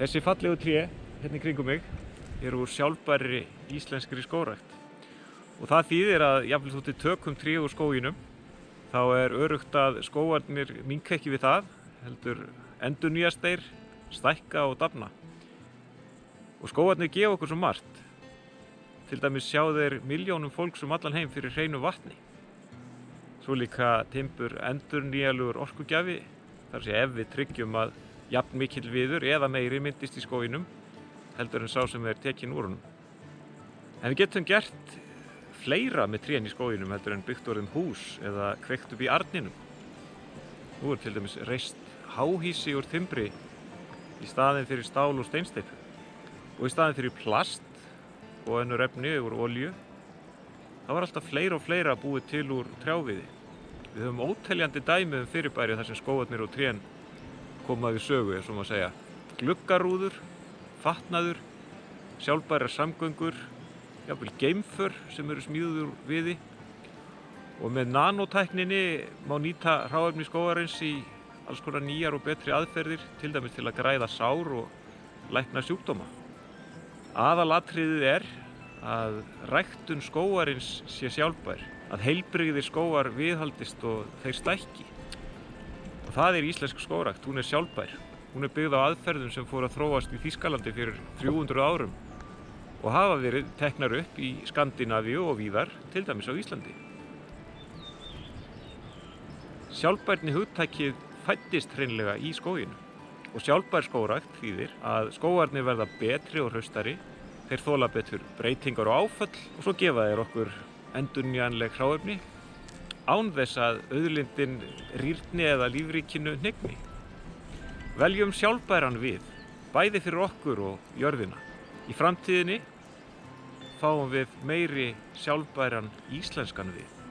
Þessi fallegu tré hérna í kringum mig eru úr sjálfbærri íslenskri skógrækt. Og það þýðir að jafnvel þótt við tökum tré úr skóginum, þá er öruggt að skógarnir minnka ekki við það, heldur endurnýjast þeir, stækka og dafna. Og skógarnir gefa okkur svo margt. Til dæmis sjá þeir milljónum fólks allan heim fyrir hreinu vatni. Svo líka timbur endurnýjanlegur orkugjafi, þar að segja ef við tryggjum að jafn mikill viður eða meiri myndist í skóginum, heldur en sá sem er tekinn úr honum. En við getum gert fleira með trén í skóginum heldur en byggt orðin hús eða kveikt upp í arninum. Nú er til dæmis reist háhýsi úr timbri í staðinn fyrir stál og steinsteypu. Og í staðinn fyrir plast og önnur efni úr olíu, það var alltaf fleira og fleira búið til úr trjáviði. Við höfum óteljandi dæmi fyrirbæri þar sem skógarnir og trén koma við sögu, ef svo má segja. Gluggarúður, fatnaður, sjálfbærar samgöngur, jafnvel geimför sem eru smíðuð úr viði. Og með nanotækninni má nýta hráefni skógarins í alls konar nýjar og betri aðferðir, til dæmis til að græða sár og lækna sjúkdóma. Aðalatriðið er að ræktun skógarins sé sjálfbær, að heilbrigðir skógar viðhaldist og þeir stækki. Og það er íslensk skógrækt, hún er sjálfbær. Hún er byggð á aðferðum sem fóru að þróast í Þýskalandi fyrir 300 árum og hafa verið teknar upp í Skandinavíu og víðar, til dæmis á Íslandi. Sjálfbærni hugtakið fæddist hreinlega í skóginum. Og sjálfbær skógrækt þýðir að skógarnir verða betri og hraustari, þeir þola betur breytingar og áföll og svo gefa þeir okkur endurnýjanleg hráefni án þess að auðlindin rýrni eða lífríkinu hnigni. Veljum sjálfbæran við, bæði fyrir okkur og jörðina. Í framtíðinni fáum við meiri sjálfbæran íslenskan við.